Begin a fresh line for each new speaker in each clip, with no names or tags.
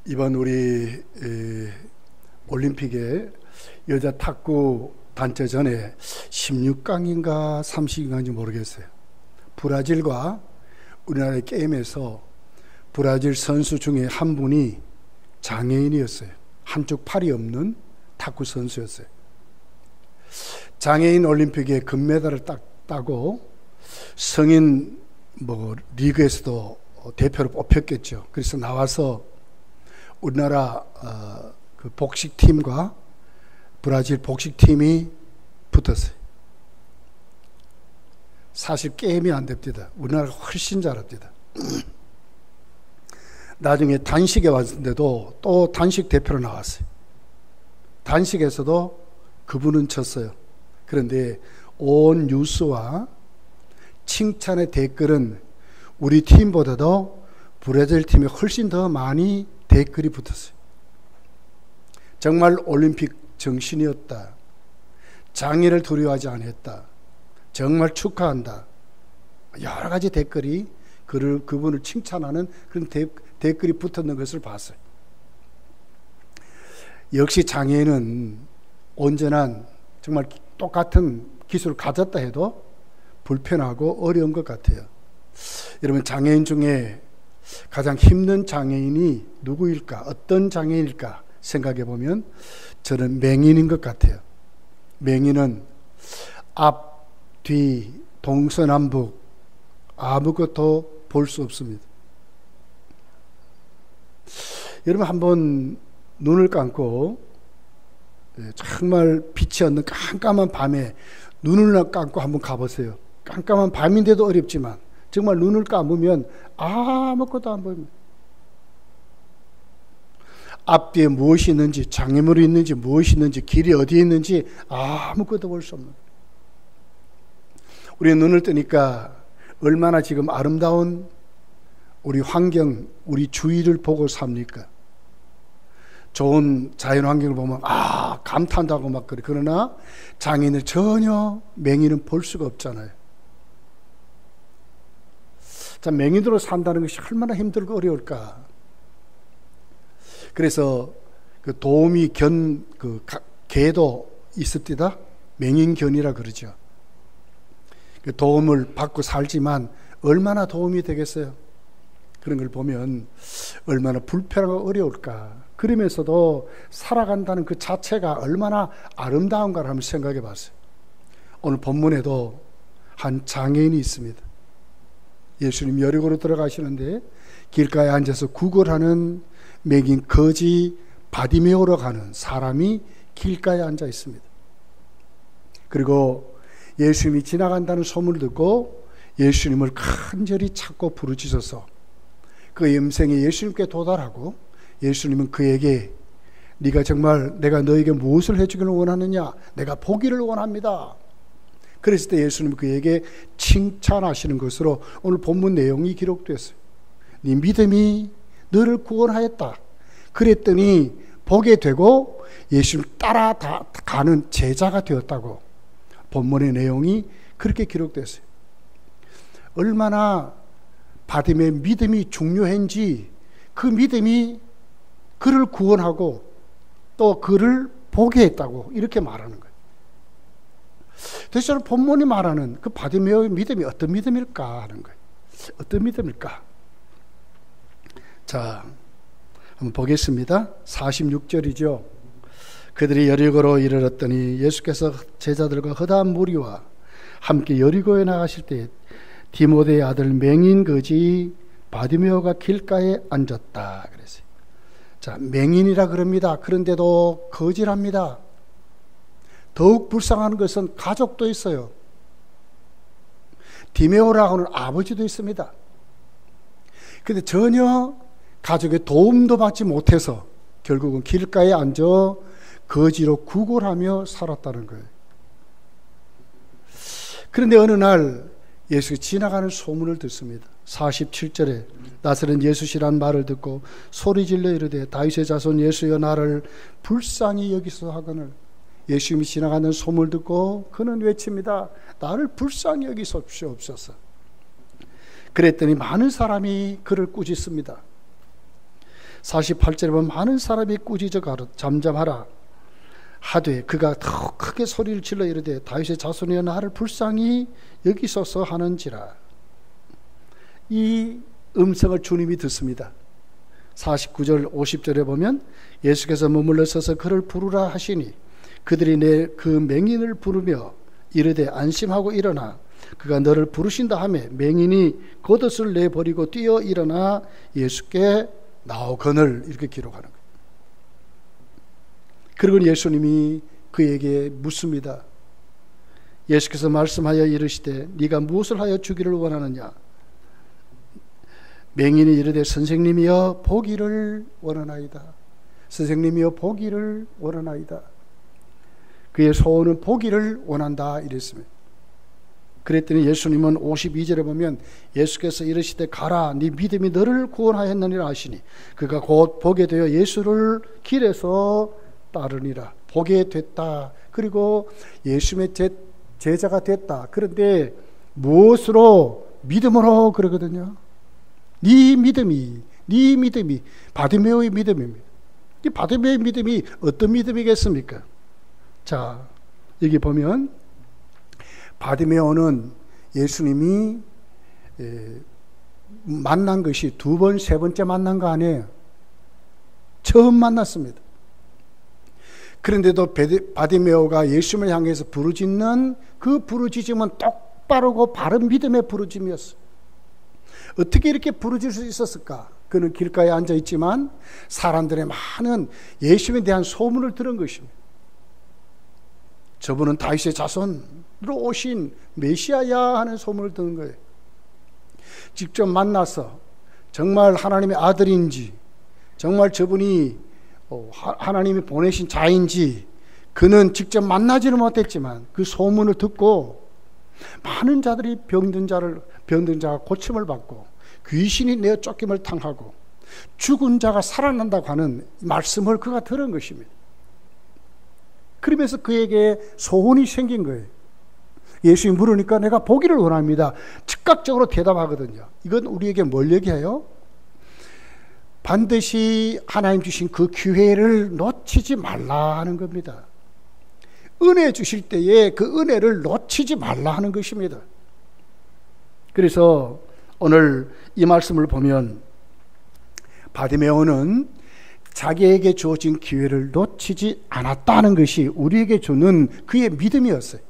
이번 우리 올림픽에 여자 탁구 단체전에 16강인가 30강인지 모르겠어요. 브라질과 우리나라의 게임에서 브라질 선수 중에 한 분이 장애인이었어요. 한쪽 팔이 없는 탁구 선수였어요. 장애인 올림픽에 금메달을 따고 성인 리그에서도 대표로 뽑혔겠죠. 그래서 나와서 우리나라 그 복식팀과 브라질 복식팀이 붙었어요. 사실 게임이 안 됩니다. 우리나라가 훨씬 잘합니다. 나중에 단식에 왔는데도 또 단식 대표로 나왔어요. 단식에서도 그분은 졌어요. 그런데 온 뉴스와 칭찬의 댓글은 우리 팀보다도 브라질 팀이 훨씬 더 많이 댓글이 붙었어요. 정말 올림픽 정신이었다. 장애를 두려워하지 않았다. 정말 축하한다. 여러 가지 댓글이 그분을 칭찬하는 그런 댓글이 붙었는 것을 봤어요. 역시 장애인은 온전한 정말 똑같은 기술을 가졌다 해도 불편하고 어려운 것 같아요. 여러분, 장애인 중에 가장 힘든 장애인이 누구일까? 어떤 장애인일까? 생각해 보면 저는 맹인인 것 같아요. 맹인은 앞, 뒤, 동서남북 아무것도 볼 수 없습니다. 여러분, 한번 눈을 감고 정말 빛이 없는 깜깜한 밤에 눈을 감고 한번 가보세요. 깜깜한 밤인데도 어렵지만 정말 눈을 감으면 아무것도 안 보입니다. 앞뒤에 무엇이 있는지, 장애물이 있는지, 무엇이 있는지, 길이 어디에 있는지 아무것도 볼 수 없는 거예요. 우리 눈을 뜨니까 얼마나 지금 아름다운 우리 환경, 우리 주위를 보고 삽니까? 좋은 자연환경을 보면 감탄하고 막 그래. 그러나 장애인을 전혀 맹인은 볼 수가 없잖아요. 자, 맹인으로 산다는 것이 얼마나 힘들고 어려울까. 그래서 그 도우미 개도 있습니다. 맹인견이라 그러죠. 그 도움을 받고 살지만 얼마나 도움이 되겠어요. 그런 걸 보면 얼마나 불편하고 어려울까. 그러면서도 살아간다는 그 자체가 얼마나 아름다운가를 한번 생각해 봤어요. 오늘 본문에도 한 장애인이 있습니다. 예수님 여리고로 들어가시는데 길가에 앉아서 구걸하는 맹인 거지 바디메오로 가는 사람이 길가에 앉아 있습니다. 그리고 예수님이 지나간다는 소문을 듣고 예수님을 간절히 찾고 부르짖어서 그 음성이 예수님께 도달하고 예수님은 그에게 네가 정말 내가 너에게 무엇을 해주기를 원하느냐? 내가 보기를 원합니다. 그랬을 때 예수님은 그에게 칭찬하시는 것으로 오늘 본문 내용이 기록됐어요. 네 믿음이 너를 구원하였다. 그랬더니 보게 되고 예수를 따라가는 제자가 되었다고 본문의 내용이 그렇게 기록됐어요. 얼마나 바디메오의 믿음이 중요한지 그 믿음이 그를 구원하고 또 그를 보게 했다고 이렇게 말하는 거예요. 그래서 본문이 말하는 그 바디메오의 믿음이 어떤 믿음일까 하는 거예요. 어떤 믿음일까? 자, 한번 보겠습니다. 46절이죠. 그들이 여리고로 이르렀더니 예수께서 제자들과 허다한 무리와 함께 여리고에 나가실 때 디모데의 아들 맹인 거지 바디메오가 길가에 앉았다 그랬어요. 자, 맹인이라 그럽니다. 그런데도 거질합니다. 더욱 불쌍한 것은 가족도 있어요. 디메오라고 하는 아버지도 있습니다. 그런데 전혀 가족의 도움도 받지 못해서 결국은 길가에 앉아 거지로 구걸하며 살았다는 거예요. 그런데 어느 날 예수가 지나가는 소문을 듣습니다. 47절에 나사렛 예수시란 말을 듣고 소리질러 이르되 다윗의 자손 예수여 나를 불쌍히 여기소서 하거늘. 예수님이 지나가는 소문을 듣고 그는 외칩니다. 나를 불쌍히 여기소서. 그랬더니 많은 사람이 그를 꾸짖습니다. 48절에 보면 많은 사람이 꾸짖어 잠잠하라 하되 그가 더 크게 소리를 질러 이르되 다윗의 자손이여 나를 불쌍히 여기소서 하는지라. 이 음성을 주님이 듣습니다. 49절 50절에 보면 예수께서 머물러 서서 그를 부르라 하시니 그들이 내 그 맹인을 부르며 이르되 안심하고 일어나. 그가 너를 부르신다 하며 맹인이 겉옷을 내버리고 뛰어 일어나 예수께 나오거늘. 이렇게 기록하는 거예요. 그리고 예수님이 그에게 묻습니다. 예수께서 말씀하여 이르시되 네가 무엇을 하여 주기를 원하느냐. 맹인이 이르되 선생님이여 보기를 원하나이다. 선생님이여 보기를 원하나이다. 그의 소원은 보기를 원한다 이랬습니다. 그랬더니 예수님은 52절에 보면 예수께서 이르시되 가라 네 믿음이 너를 구원하였느니라 하시니 그가 곧 보게 되어 예수를 길에서 따르니라. 보게 됐다. 그리고 예수님의 제자가 됐다. 그런데 무엇으로? 믿음으로 그러거든요. 네 믿음이 바디메오의 믿음입니다. 이 바디메오의 믿음이 어떤 믿음이겠습니까? 자, 여기 보면 바디메오는 예수님이 만난 것이 두 번, 세 번째 만난 거 아니에요. 처음 만났습니다. 그런데도 바디메오가 예수님을 향해서 부르짖는 그 부르짖음은 똑바르고 바른 믿음의 부르짖음이었어요. 어떻게 이렇게 부르짖을 수 있었을까? 그는 길가에 앉아 있지만 사람들의 많은 예수님에 대한 소문을 들은 것입니다. 저분은 다윗의 자손으로 오신 메시아야 하는 소문을 듣는 거예요. 직접 만나서 정말 하나님의 아들인지, 정말 저분이 하나님이 보내신 자인지 그는 직접 만나지는 못했지만 그 소문을 듣고 많은 자들이 병든 자가 고침을 받고 귀신이 내어 쫓김을 당하고 죽은 자가 살아난다고 하는 말씀을 그가 들은 것입니다. 그러면서 그에게 소원이 생긴 거예요. 예수님이 물으니까 내가 보기를 원합니다. 즉각적으로 대답하거든요. 이건 우리에게 뭘 얘기해요? 반드시 하나님 주신 그 기회를 놓치지 말라 하는 겁니다. 은혜 주실 때에 그 은혜를 놓치지 말라 하는 것입니다. 그래서 오늘 이 말씀을 보면 바디메오는 자기에게 주어진 기회를 놓치지 않았다는 것이 우리에게 주는 그의 믿음이었어요.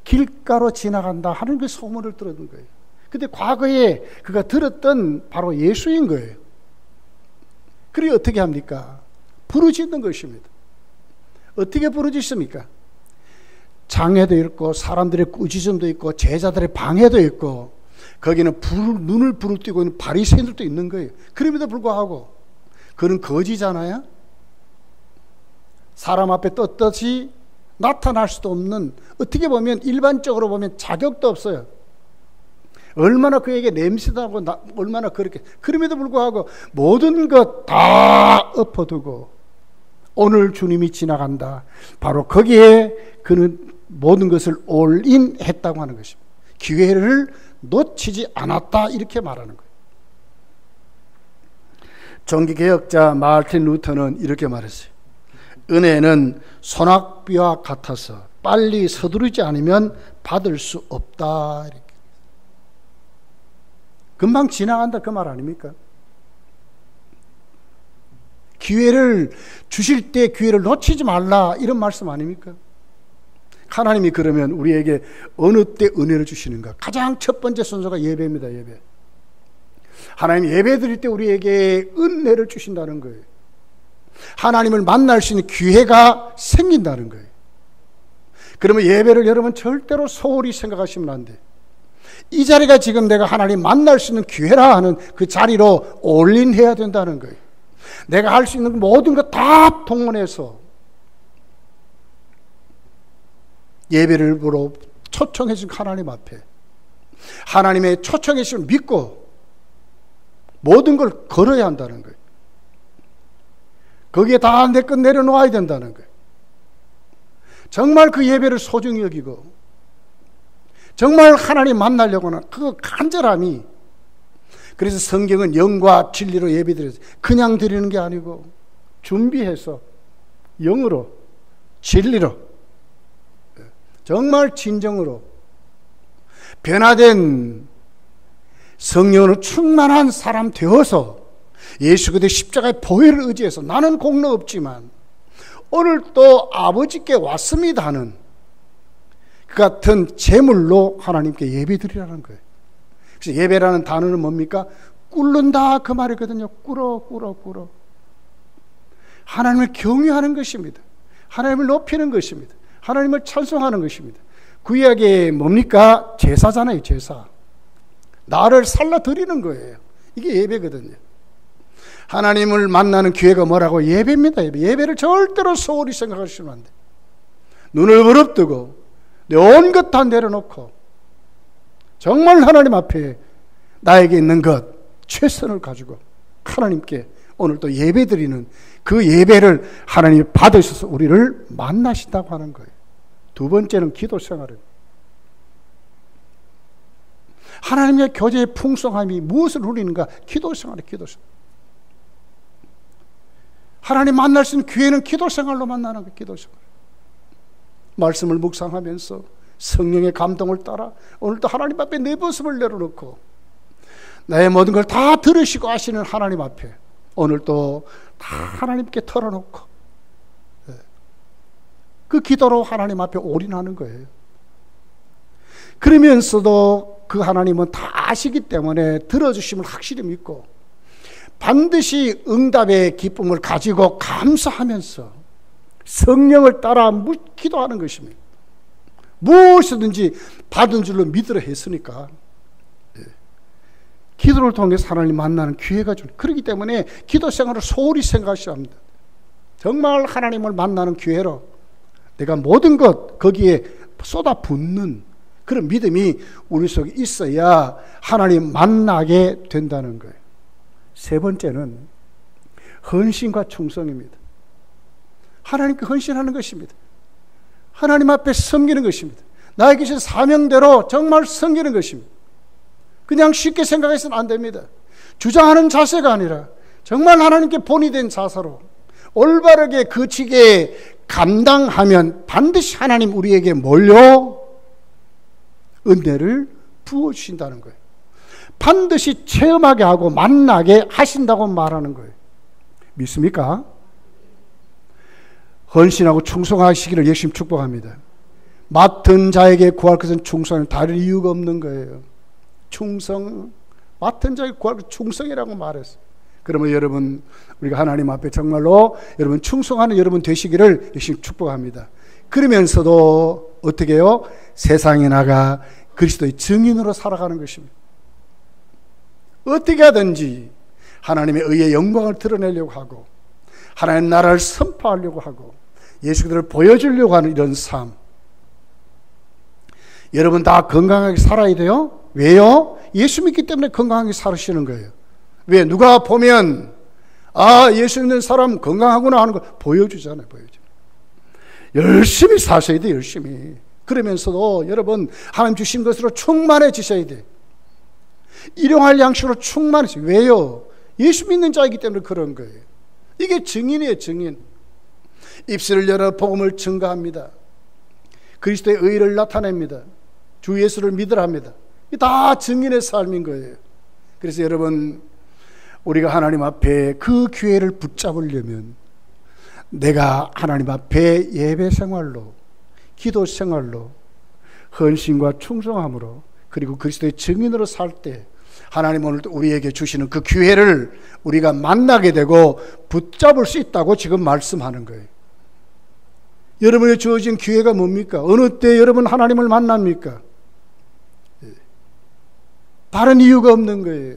길가로 지나간다 하는 그 소문을 들었던 거예요. 근데 과거에 그가 들었던 바로 예수인 거예요. 그래 어떻게 합니까? 부르짖는 것입니다. 어떻게 부르짖습니까? 장애도 있고 사람들의 꾸짖음도 있고 제자들의 방해도 있고 거기는 눈을 불을 띄고 있는 바리새인들도 있는 거예요. 그럼에도 불구하고 그는 거지잖아요. 사람 앞에 떳떳이 나타날 수도 없는, 어떻게 보면 일반적으로 보면 자격도 없어요. 얼마나 그에게 냄새도 하고 얼마나 그렇게, 그럼에도 불구하고 모든 것 다 엎어두고 오늘 주님이 지나간다, 바로 거기에 그는 모든 것을 올인했다고 하는 것입니다. 기회를 놓치지 않았다 이렇게 말하는 거예요. 종교개혁자 마르틴 루터는 이렇게 말했어요. 은혜는 소낙비와 같아서 빨리 서두르지 않으면 받을 수 없다. 이렇게. 금방 지나간다 그 말 아닙니까? 기회를 주실 때 기회를 놓치지 말라 이런 말씀 아닙니까? 하나님이 그러면 우리에게 어느 때 은혜를 주시는가? 가장 첫 번째 순서가 예배입니다. 예배. 하나님 예배 드릴 때 우리에게 은혜를 주신다는 거예요. 하나님을 만날 수 있는 기회가 생긴다는 거예요. 그러면 예배를 여러분 절대로 소홀히 생각하시면 안 돼요. 이 자리가 지금 내가 하나님 만날 수 있는 기회라 하는 그 자리로 올인해야 된다는 거예요. 내가 할 수 있는 모든 것 다 동원해서 예배를 보러 초청해 준 하나님 앞에 하나님의 초청해 주심을 믿고 모든 걸 걸어야 한다는 거예요. 거기에 다 내 것 내려놓아야 된다는 거예요. 정말 그 예배를 소중히 여기고 정말 하나님 만나려고 하는 그 간절함이, 그래서 성경은 영과 진리로 예배드려요. 그냥 드리는 게 아니고 준비해서 영으로, 진리로, 정말 진정으로 변화된 성령으로 충만한 사람 되어서 예수 그리스도의 십자가의 보혈을 의지해서 나는 공로 없지만 오늘 또 아버지께 왔습니다 하는 그 같은 제물로 하나님께 예배드리라는 거예요. 그래서 예배라는 단어는 뭡니까? 꿇는다 그 말이거든요. 꿇어. 하나님을 경외하는 것입니다. 하나님을 높이는 것입니다. 하나님을 찬송하는 것입니다. 구약의 뭡니까? 제사잖아요. 제사. 나를 살라 드리는 거예요. 이게 예배거든요. 하나님을 만나는 기회가 뭐라고? 예배입니다. 예배를 절대로 소홀히 생각하시면 안 돼요. 눈을 부릅뜨고 내 온 것 다 내려놓고 정말 하나님 앞에 나에게 있는 것 최선을 가지고 하나님께 오늘 또 예배드리는 그 예배를 하나님이 받으셔서 우리를 만나신다고 하는 거예요. 두 번째는 기도 생활입니다. 하나님의 교제의 풍성함이 무엇을 누리는가? 기도 생활이에요. 기도 생활. 하나님 만날 수 있는 기회는 기도 생활로 만나는 거예요. 기도 생활. 말씀을 묵상하면서 성령의 감동을 따라 오늘도 하나님 앞에 내 모습을 내려놓고 나의 모든 걸 다 들으시고 아시는 하나님 앞에 오늘도 다 하나님께 털어놓고 그 기도로 하나님 앞에 올인하는 거예요. 그러면서도 그 하나님은 다 아시기 때문에 들어주심을 확실히 믿고 반드시 응답의 기쁨을 가지고 감사하면서 성령을 따라 기도하는 것입니다. 무엇이든지 받은 줄로 믿으라 했으니까 기도를 통해서 하나님 만나는 기회가 준. 그렇기 때문에 기도 생활을 소홀히 생각하셔야 합니다. 정말 하나님을 만나는 기회로 내가 모든 것 거기에 쏟아붓는 그런 믿음이 우리 속에 있어야 하나님 만나게 된다는 거예요. 세 번째는 헌신과 충성입니다. 하나님께 헌신하는 것입니다. 하나님 앞에 섬기는 것입니다. 나에게 주신 사명대로 정말 섬기는 것입니다. 그냥 쉽게 생각해서는 안 됩니다. 주장하는 자세가 아니라 정말 하나님께 본이 된 자세로 올바르게 거치게 감당하면 반드시 하나님 우리에게 몰려 은혜를 부어주신다는 거예요. 반드시 체험하게 하고 만나게 하신다고 말하는 거예요. 믿습니까? 헌신하고 충성하시기를 예수님 축복합니다. 맡은 자에게 구할 것은 충성은 다른 이유가 없는 거예요. 충성, 맡은 자에게 구할 것은 충성이라고 말했어요. 그러면 여러분, 우리가 하나님 앞에 정말로 여러분 충성하는 여러분 되시기를 예수님 축복합니다. 그러면서도 어떻게 해요? 세상에 나가 그리스도의 증인으로 살아가는 것입니다. 어떻게 하든지 하나님의 의의 영광을 드러내려고 하고 하나님의 나라를 선포하려고 하고 예수 그리스도를 보여주려고 하는 이런 삶. 여러분 다 건강하게 살아야 돼요. 왜요? 예수 믿기 때문에 건강하게 살으시는 거예요. 왜? 누가 보면 아, 예수 믿는 사람 건강하구나 하는 걸 보여주잖아요. 열심히 사셔야 돼요. 열심히. 그러면서도 여러분 하나님 주신 것으로 충만해지셔야 돼요. 일용할 양식으로 충만해지셔야 돼요. 왜요? 예수 믿는 자이기 때문에 그런 거예요. 이게 증인이에요. 증인. 입술을 열어 복음을 증거합니다. 그리스도의 의를 나타냅니다. 주 예수를 믿으라 합니다. 이게 다 증인의 삶인 거예요. 그래서 여러분 우리가 하나님 앞에 그 기회를 붙잡으려면 내가 하나님 앞에 예배 생활로 기도 생활로 헌신과 충성함으로 그리고 그리스도의 증인으로 살 때 하나님 오늘 우리에게 주시는 그 기회를 우리가 만나게 되고 붙잡을 수 있다고 지금 말씀하는 거예요. 여러분에 주어진 기회가 뭡니까? 어느 때 여러분 하나님을 만납니까? 다른 이유가 없는 거예요.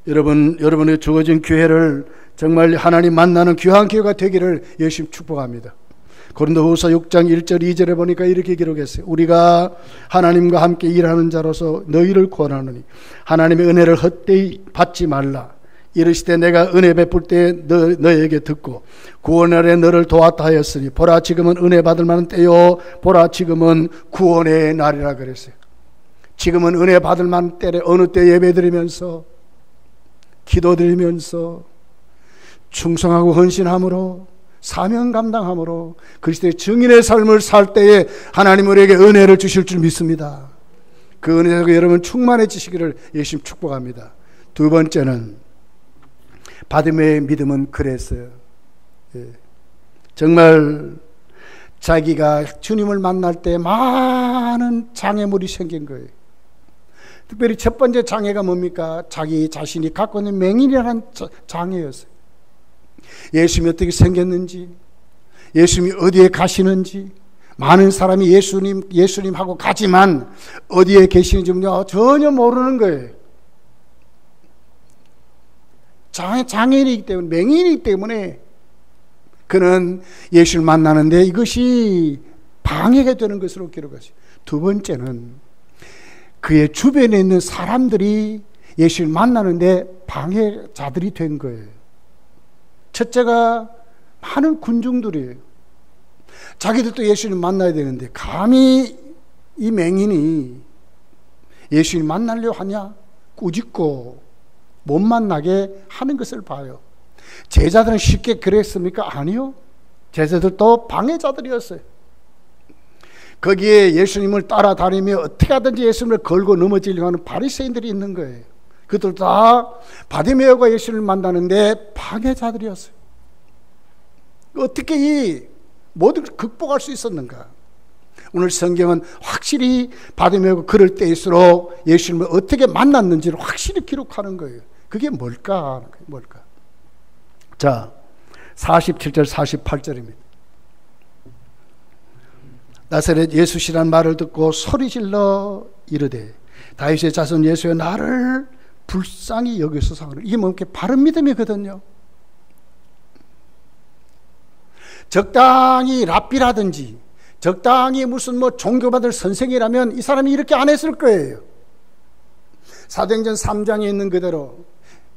여러분의 주어진 기회를 정말 하나님 만나는 귀한 기회가 되기를 예수님 축복합니다. 고린도후서 6장 1절 2절에 보니까 이렇게 기록했어요. 우리가 하나님과 함께 일하는 자로서 너희를 권하노니 하나님의 은혜를 헛되이 받지 말라. 이르시되 내가 은혜 베풀 때 너에게 듣고 구원의 날에 너를 도왔다 하였으니 보라 지금은 은혜 받을 만한 때요 보라 지금은 구원의 날이라 그랬어요. 지금은 은혜 받을 만한 때에 어느 때 예배드리면서 기도드리면서 충성하고 헌신함으로 사명 감당함으로 그리스도의 증인의 삶을 살 때에 하나님 우리에게 은혜를 주실 줄 믿습니다. 그 은혜 속에 여러분 충만해지시기를 예수님 축복합니다. 두 번째는 바디메의 믿음은 그랬어요. 정말 자기가 주님을 만날 때 많은 장애물이 생긴 거예요. 특별히 첫 번째 장애가 뭡니까? 자기 자신이 갖고 있는 맹인이라는 장애였어요. 예수님이 어떻게 생겼는지, 예수님이 어디에 가시는지, 많은 사람이 예수님하고 가지만 어디에 계시는지 전혀 모르는 거예요. 장애인이기 때문에, 맹인이기 때문에 그는 예수를 만나는데 이것이 방해가 되는 것으로 기록하죠. 두 번째는 그의 주변에 있는 사람들이 예수를 만나는데 방해자들이 된 거예요. 첫째가 많은 군중들이에요. 자기들도 예수님 만나야 되는데 감히 이 맹인이 예수님 만나려 하냐? 꾸짖고 못 만나게 하는 것을 봐요. 제자들은 쉽게 그랬습니까? 아니요. 제자들도 방해자들이었어요. 거기에 예수님을 따라다니며 어떻게 하든지 예수님을 걸고 넘어지려고 하는 바리새인들이 있는 거예요. 그들 다 바디메오가 예수님을 만나는데 방해자들이었어요. 어떻게 이 모든 걸 극복할 수 있었는가? 오늘 성경은 확실히 바디메오가 그럴 때일수록 예수님을 어떻게 만났는지를 확실히 기록하는 거예요. 그게 뭘까? 자, 47절 48절입니다. 나사렛 예수시란 말을 듣고 소리질러 이르되 다윗의 자손 예수여 나를 불쌍히 여기소서. 이게 뭐 이렇게 바른 믿음이거든요. 적당히 랍비라든지 적당히 무슨 뭐 종교받을 선생이라면 이 사람이 이렇게 안 했을 거예요. 사도행전 3장에 있는 그대로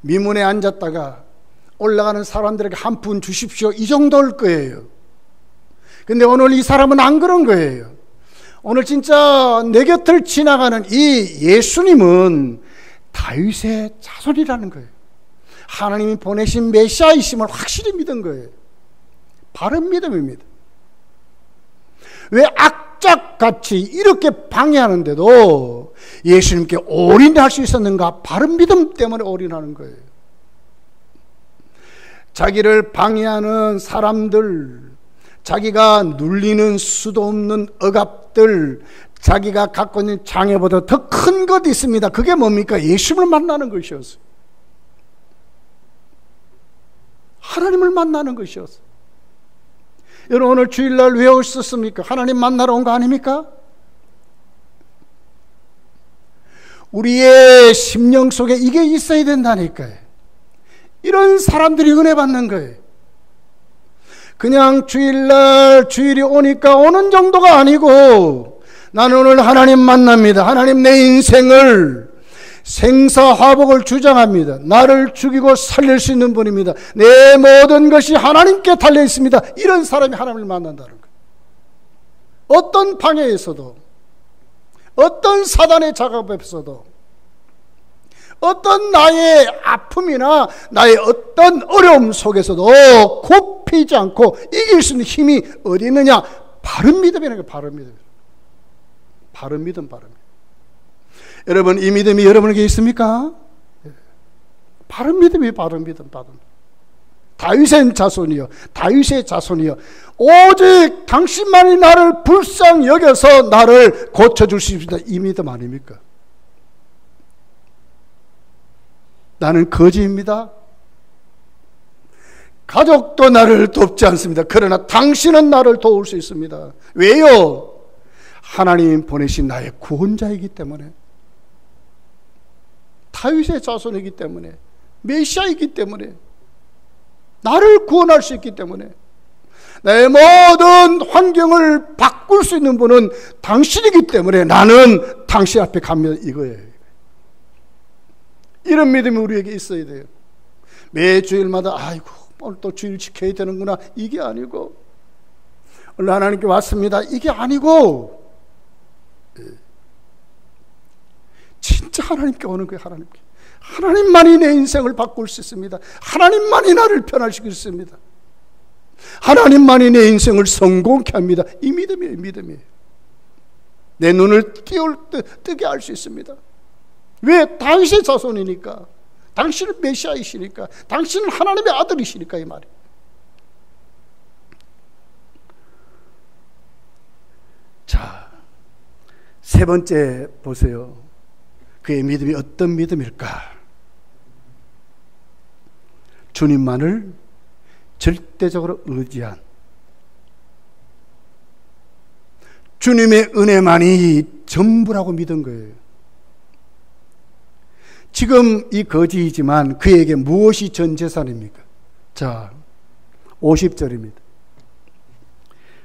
미문에 앉았다가 올라가는 사람들에게 한 푼 주십시오 이 정도일 거예요. 근데 오늘 이 사람은 안 그런 거예요. 오늘 진짜 내 곁을 지나가는 이 예수님은 다윗의 자손이라는 거예요. 하나님이 보내신 메시아이심을 확실히 믿은 거예요. 바른 믿음입니다. 왜 악착같이 이렇게 방해하는데도 예수님께 올인할 수 있었는가? 바른 믿음 때문에 올인하는 거예요. 자기를 방해하는 사람들, 자기가 눌리는 수도 없는 억압들, 자기가 갖고 있는 장애보다 더 큰 것이 있습니다. 그게 뭡니까? 예수님을 만나는 것이었어요. 하나님을 만나는 것이었어요. 여러분 오늘 주일날 왜 오셨습니까? 하나님 만나러 온 거 아닙니까? 우리의 심령 속에 이게 있어야 된다니까요. 이런 사람들이 은혜 받는 거예요. 그냥 주일날 주일이 오니까 오는 정도가 아니고 나는 오늘 하나님 만납니다. 하나님 내 인생을 생사화복을 주장합니다. 나를 죽이고 살릴 수 있는 분입니다. 내 모든 것이 하나님께 달려 있습니다. 이런 사람이 하나님을 만난다는 거예요. 어떤 방해에서도, 어떤 사단의 작업에서도, 어떤 나의 아픔이나 나의 어떤 어려움 속에서도 굽히지 않고 이길 수 있는 힘이 어디 있느냐? 바른 믿음이라는 거예요. 바른 믿음. 바른 믿음. 여러분 이 믿음이 여러분에게 있습니까? 바른 믿음이 바른 믿음. 다윗의 자손이요 오직 당신만이 나를 불쌍히 여겨서 나를 고쳐줄 수 있습니다. 이 믿음 아닙니까? 나는 거지입니다. 가족도 나를 돕지 않습니다. 그러나 당신은 나를 도울 수 있습니다. 왜요? 하나님 보내신 나의 구원자이기 때문에, 다윗의 자손이기 때문에, 메시아이기 때문에, 나를 구원할 수 있기 때문에, 나의 모든 환경을 바꿀 수 있는 분은 당신이기 때문에 나는 당신 앞에 갑니다. 이거예요. 이런 믿음이 우리에게 있어야 돼요. 매 주일마다 아이고 오늘 또 주일 지켜야 되는구나 이게 아니고, 오늘 하나님께 왔습니다 이게 아니고, 진짜 하나님께 오는 거예요. 하나님께. 하나님만이 내 인생을 바꿀 수 있습니다. 하나님만이 나를 변화시킬 수 있습니다. 하나님만이 내 인생을 성공케 합니다. 이 믿음이에요. 믿음이에요. 내 눈을 뜨게 할 수 있습니다. 왜? 다윗의 자손이니까. 당신은 메시아이시니까. 당신은 하나님의 아들이시니까 이 말이에요. 자, 세 번째 보세요. 그의 믿음이 어떤 믿음일까? 주님만을 절대적으로 의지한, 주님의 은혜만이 전부라고 믿은 거예요. 지금 이 거지이지만 그에게 무엇이 전 재산입니까? 자, 50절입니다.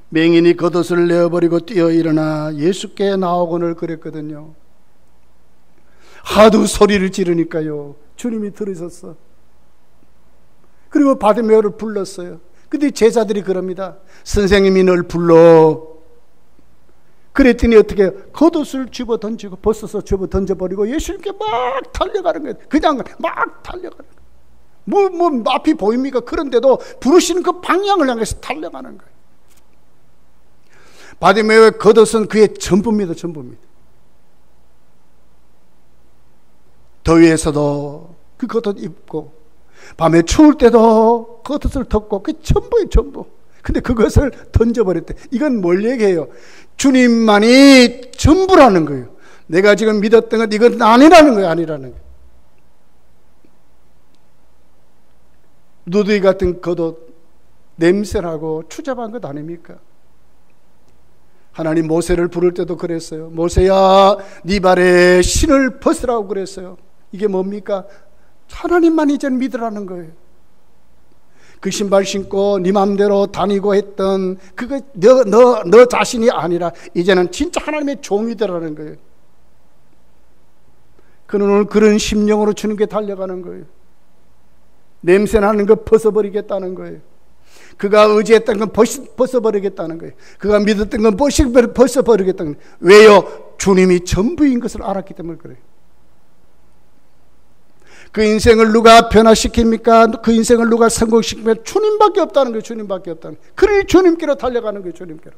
맹인이 겉옷을 내어버리고 뛰어 일어나 예수께 나오거늘 그랬거든요. 하도 소리를 지르니까요, 주님이 들으셨어. 그리고 바디메오를 불렀어요. 근데 제자들이 그럽니다. 선생님이 널 불러. 그랬더니 어떻게 겉옷을 집어 던지고 벗어서 집어 던져버리고 예수님께 막 달려가는 거예요. 그냥 막 달려가는 거예요. 뭐 앞이 보입니까? 그런데도 부르시는 그 방향을 향해서 달려가는 거예요. 바디메오의 겉옷은 그의 전부입니다. 전부입니다. 더위에서도 그 겉옷 입고 밤에 추울 때도 겉옷을 덮고 그 전부예요. 전부. 근데 그것을 던져버렸대. 이건 뭘 얘기해요? 주님만이 전부라는 거예요. 내가 지금 믿었던 건 이건 아니라는 거예요. 아니라는 거예요. 누더기 같은 겉옷 냄새나고 추잡한 것 아닙니까? 하나님 모세를 부를 때도 그랬어요. 모세야, 네 발에 신을 벗으라고 그랬어요. 이게 뭡니까? 하나님만 이제는 믿으라는 거예요. 그 신발 신고 네 맘대로 다니고 했던 그거 너 자신이 아니라 이제는 진짜 하나님의 종이 되라는 거예요. 그는 오늘 그런 심령으로 주님께 달려가는 거예요. 냄새나는 거 벗어버리겠다는 거예요. 그가 의지했던 건 벗어버리겠다는 거예요. 그가 믿었던 건 벗어버리겠다는 거예요. 왜요? 주님이 전부인 것을 알았기 때문에 그래요. 그 인생을 누가 변화시킵니까? 그 인생을 누가 성공시키면 주님밖에 없다는 거예요. 주님밖에 없다는 거예요. 그러니 주님께로 달려가는 거예요. 주님께로.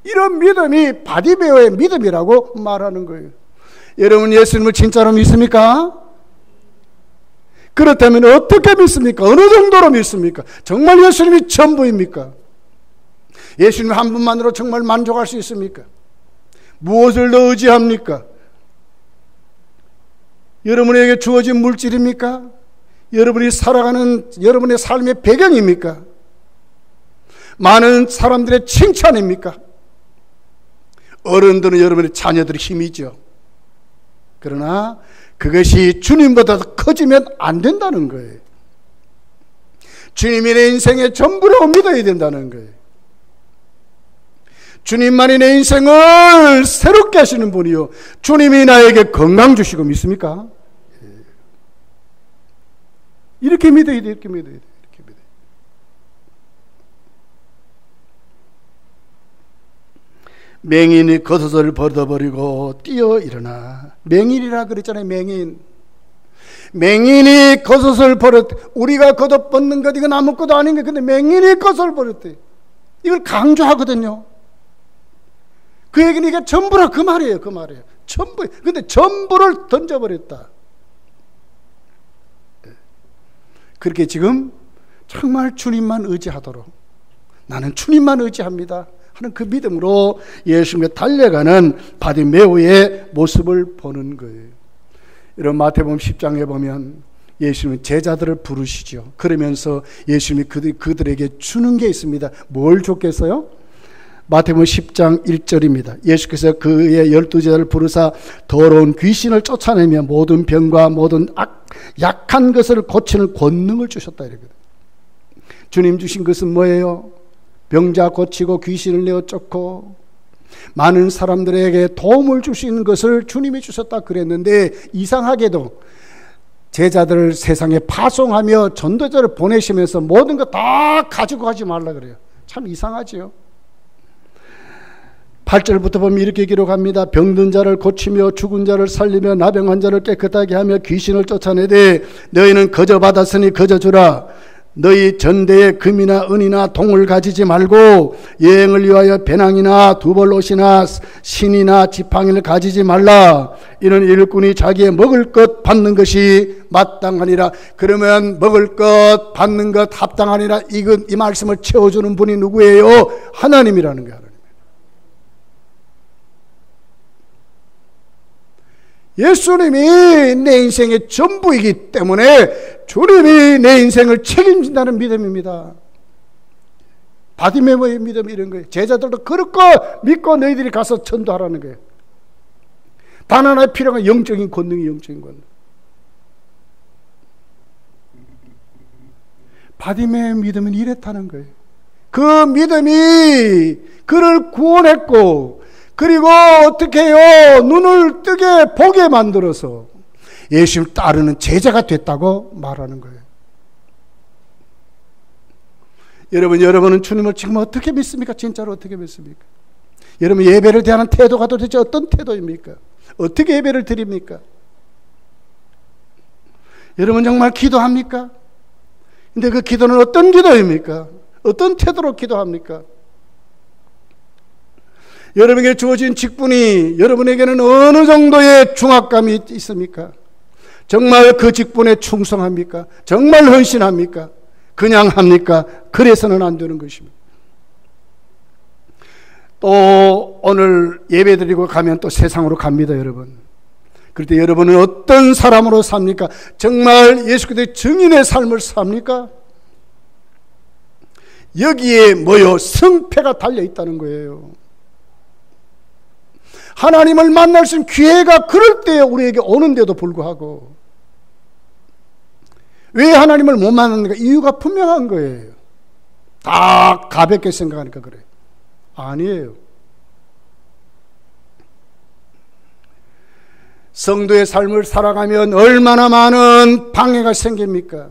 이런 믿음이 바디메오의 믿음이라고 말하는 거예요. 여러분 예수님을 진짜로 믿습니까? 그렇다면 어떻게 믿습니까? 어느 정도로 믿습니까? 정말 예수님이 전부입니까? 예수님 한 분만으로 정말 만족할 수 있습니까? 무엇을 더 의지합니까? 여러분에게 주어진 물질입니까? 여러분이 살아가는 여러분의 삶의 배경입니까? 많은 사람들의 칭찬입니까? 어른들은 여러분의 자녀들의 힘이죠. 그러나 그것이 주님보다 더 커지면 안 된다는 거예요. 주님이 내 인생의 전부라고 믿어야 된다는 거예요. 주님만이 내 인생을 새롭게 하시는 분이요, 주님이 나에게 건강 주시고 믿습니까? 이렇게 믿어야 돼. 이렇게 믿어야 돼. 이렇게 믿어야 돼. 맹인이 겉옷을 벗어버리고 뛰어 일어나. 맹인이라 그랬잖아요. 맹인이 겉옷을 버렸대. 우리가 겉옷 벗는 것 이건 아무것도 아닌 게, 근데 맹인이 겉옷을 버렸대. 이걸 강조하거든요. 그 얘기는 이게 전부라 그 말이에요. 그 말이에요. 전부. 근데 전부를 던져버렸다. 그렇게 지금 정말 주님만 의지하도록, 나는 주님만 의지합니다 하는 그 믿음으로 예수님에 달려가는 바디메오의 모습을 보는 거예요. 여러분 마태복음 10장에 보면 예수님은 제자들을 부르시죠. 그러면서 예수님이 그들에게 주는 게 있습니다. 뭘 줬겠어요? 마태복음 10장 1절입니다. 예수께서 그의 12제자를 부르사 더러운 귀신을 쫓아내며 모든 병과 모든 약한 것을 고치는 권능을 주셨다. 이러거든요. 주님 주신 것은 뭐예요? 병자 고치고 귀신을 내어 쫓고 많은 사람들에게 도움을 줄 수 있는 것을 주님이 주셨다 그랬는데, 이상하게도 제자들을 세상에 파송하며 전도자를 보내시면서 모든 거 다 가지고 가지 말라 그래요. 참 이상하지요. 8절부터 보면 이렇게 기록합니다. 병든 자를 고치며 죽은 자를 살리며 나병한 자를 깨끗하게 하며 귀신을 쫓아내되 너희는 거저 받았으니 거저 주라. 너희 전대에 금이나 은이나 동을 가지지 말고 여행을 위하여 배낭이나 두벌 옷이나 신이나 지팡이를 가지지 말라. 이는 일꾼이 자기의 먹을 것 받는 것이 마땅하니라. 그러면 먹을 것 받는 것 합당하니라. 이 말씀을 채워주는 분이 누구예요? 하나님이라는 거예요. 예수님이 내 인생의 전부이기 때문에 주님이 내 인생을 책임진다는 믿음입니다. 바디메모의 믿음, 이런 거예요. 제자들도 그렇고 믿고 너희들이 가서 전도하라는 거예요. 단 하나의 필요한 영적인 권능이 영적인 권능. 바디메모의 믿음은 이랬다는 거예요. 그 믿음이 그를 구원했고, 그리고 어떻게 해요? 눈을 뜨게 보게 만들어서 예수님 따르는 제자가 됐다고 말하는 거예요. 여러분은 주님을 지금 어떻게 믿습니까? 진짜로 어떻게 믿습니까? 여러분 예배를 대하는 태도가 도대체 어떤 태도입니까? 어떻게 예배를 드립니까? 여러분 정말 기도합니까? 근데 그 기도는 어떤 기도입니까? 어떤 태도로 기도합니까? 여러분에게 주어진 직분이 여러분에게는 어느 정도의 중압감이 있습니까? 정말 그 직분에 충성합니까? 정말 헌신합니까? 그냥 합니까? 그래서는 안 되는 것입니다. 또 오늘 예배드리고 가면 또 세상으로 갑니다, 여러분. 그럴 때 여러분은 어떤 사람으로 삽니까? 정말 예수 그리스도의 증인의 삶을 삽니까? 여기에 뭐요? 성패가 달려있다는 거예요. 하나님을 만날 수 있는 기회가 그럴 때에 우리에게 오는데도 불구하고 왜 하나님을 못 만나는가? 이유가 분명한 거예요. 다 가볍게 생각하니까 그래요. 아니에요. 성도의 삶을 살아가면 얼마나 많은 방해가 생깁니까?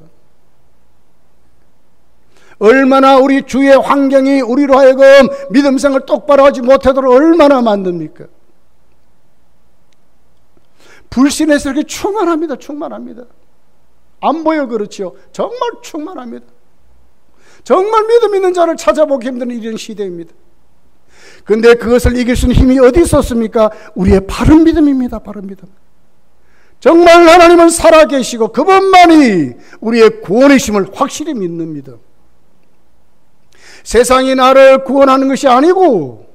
얼마나 우리 주의 환경이 우리로 하여금 믿음생을 똑바로 하지 못하도록 얼마나 만듭니까? 불신의 세력이 충만합니다. 충만합니다. 안 보여 그렇죠? 정말 충만합니다. 정말 믿음 있는 자를 찾아보기 힘든 이런 시대입니다. 그런데 그것을 이길 수 있는 힘이 어디 있었습니까? 우리의 바른 믿음입니다. 바른 믿음. 정말 하나님은 살아계시고 그분만이 우리의 구원의 힘을 확실히 믿는 믿음. 세상이 나를 구원하는 것이 아니고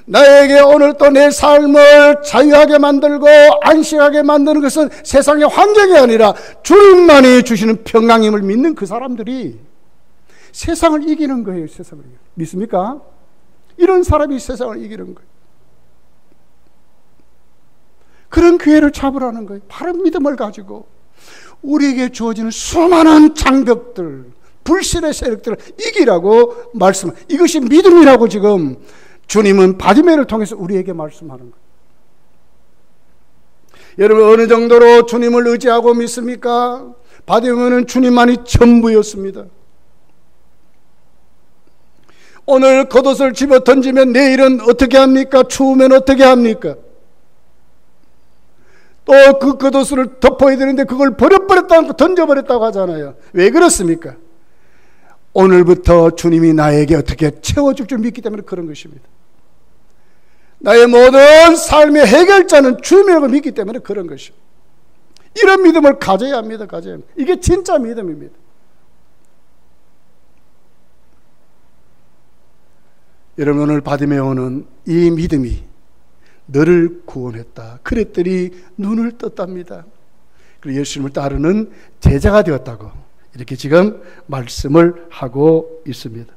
나에게 오늘 또 내 삶을 자유하게 만들고 안식하게 만드는 것은 세상의 환경이 아니라 주님만이 주시는 평강임을 믿는 그 사람들이 세상을 이기는 거예요. 세상을 이기는. 믿습니까? 이런 사람이 세상을 이기는 거예요. 그런 기회를 잡으라는 거예요. 바른 믿음을 가지고 우리에게 주어지는 수많은 장벽들, 불신의 세력들을 이기라고 말씀. 이것이 믿음이라고 지금 주님은 바디메를 통해서 우리에게 말씀하는 거예요. 여러분 어느 정도로 주님을 의지하고 믿습니까? 바디메는 주님만이 전부였습니다. 오늘 겉옷을 집어 던지면 내일은 어떻게 합니까? 추우면 어떻게 합니까? 또 그 겉옷을 덮어야 되는데 그걸 버려버렸다고 던져버렸다고 하잖아요. 왜 그렇습니까? 오늘부터 주님이 나에게 어떻게 채워줄 줄 믿기 때문에 그런 것입니다. 나의 모든 삶의 해결자는 주님이라고 믿기 때문에 그런 것입니다. 이런 믿음을 가져야 합니다. 가져야 합니다. 이게 진짜 믿음입니다. 여러분 오늘 바디메오는 이 믿음이 너를 구원했다. 그랬더니 눈을 떴답니다. 그리고 예수님을 따르는 제자가 되었다고 이렇게 지금 말씀을 하고 있습니다.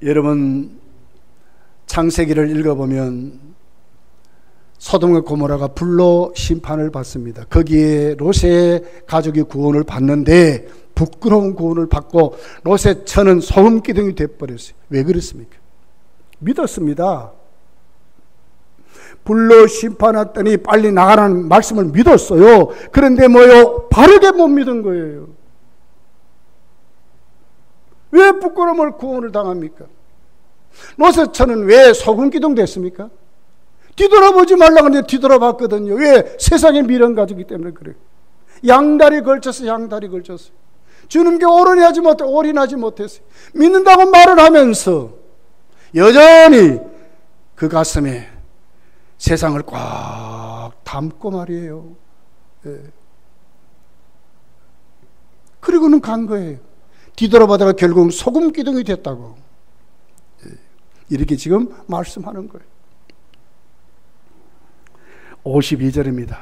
여러분 창세기를 읽어보면 소돔과 고모라가 불로 심판을 받습니다. 거기에 롯의 가족이 구원을 받는데 부끄러운 구원을 받고 롯의 처는 소금 기둥이 되어버렸어요. 왜 그렇습니까? 믿었습니다. 불로 심판했더니 빨리 나가라는 말씀을 믿었어요. 그런데 뭐요? 바르게 못 믿은 거예요. 왜 부끄러움을 구원을 당합니까? 노세처는 왜 소금기둥 됐습니까? 뒤돌아보지 말라고 하는데 뒤돌아봤거든요. 왜? 세상의 미련 가지기 때문에 그래요. 양다리 걸쳐서 주님께 올인하지 못했어요. 믿는다고 말을 하면서 여전히 그 가슴에 세상을 꽉 담고 말이에요. 예. 그리고는 간 거예요. 뒤돌아보다가 결국 소금 기둥이 됐다고. 예. 이렇게 지금 말씀하는 거예요. 52절입니다.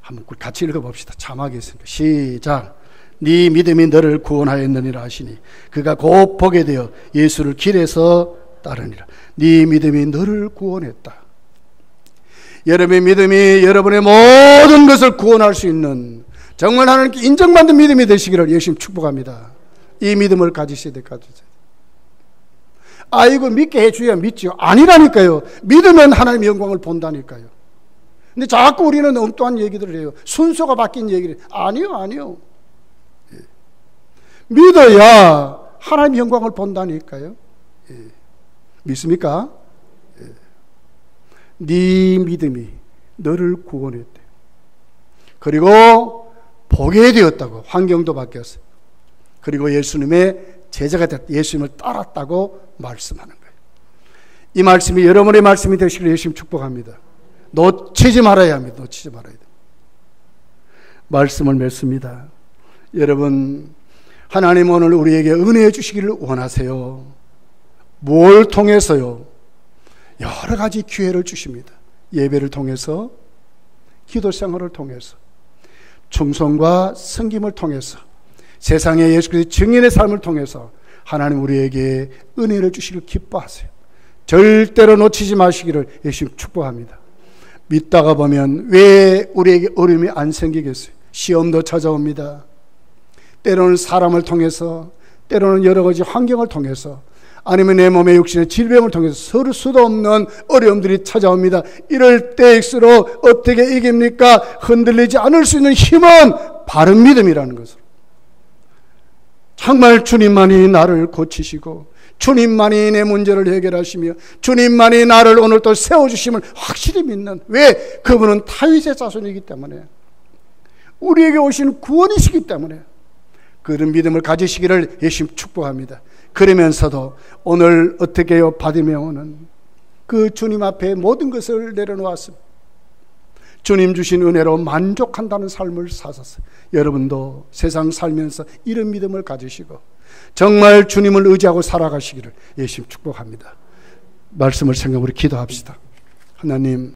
한번 같이 읽어봅시다. 자막이 있습니다. 시작. 네 믿음이 너를 구원하였느니라 하시니 그가 곧 보게 되어 예수를 길에서 따르니라. 네 믿음이 너를 구원했다. 여러분의 믿음이 여러분의 모든 것을 구원할 수 있는 정말 하나님께 인정받는 믿음이 되시기를 열심히 축복합니다. 이 믿음을 가지셔야 될 것 같아요. 아이고 믿게 해줘야 믿죠. 아니라니까요. 믿으면 하나님의 영광을 본다니까요. 근데 자꾸 우리는 엉뚱한 얘기들을 해요. 순서가 바뀐 얘기를 해요. 아니요. 예. 믿어야 하나님의 영광을 본다니까요. 예. 믿습니까? 예. 네 믿음이 너를 구원했대. 그리고 보게 되었다고. 환경도 바뀌었어요. 그리고 예수님의 제자가 됐다. 예수님을 따랐다고 말씀하는 거예요. 이 말씀이 여러분의 말씀이 되시기를 예수님 축복합니다. 놓치지 말아야 합니다. 놓치지 말아야 돼요. 말씀을 맺습니다. 여러분, 하나님 오늘 우리에게 은혜해 주시기를 원하세요. 뭘 통해서요? 여러 가지 기회를 주십니다. 예배를 통해서, 기도 생활을 통해서, 충성과 섬김을 통해서, 세상에 예수 그리스도의 증인의 삶을 통해서 하나님 우리에게 은혜를 주시기를 기뻐하세요. 절대로 놓치지 마시기를 예수님 축복합니다. 믿다가 보면 왜 우리에게 어려움이 안 생기겠어요? 시험도 찾아옵니다. 때로는 사람을 통해서, 때로는 여러 가지 환경을 통해서, 아니면 내 몸의 육신의 질병을 통해서 서를 수도 없는 어려움들이 찾아옵니다. 이럴 때일수록 어떻게 이깁니까? 흔들리지 않을 수 있는 힘은 바른 믿음이라는 것으로, 정말 주님만이 나를 고치시고 주님만이 내 문제를 해결하시며 주님만이 나를 오늘 또 세워주심을 확실히 믿는, 왜? 그분은 다윗의 자손이기 때문에, 우리에게 오신 구원이시기 때문에 그런 믿음을 가지시기를 예수님 축복합니다. 그러면서도 오늘 어떻게 해요? 바디메오는 그 주님 앞에 모든 것을 내려놓았습니다. 주님 주신 은혜로 만족한다는 삶을 사셨어요. 여러분도 세상 살면서 이런 믿음을 가지시고 정말 주님을 의지하고 살아가시기를 예수님 축복합니다. 말씀을 생각하고 우리 기도합시다. 하나님,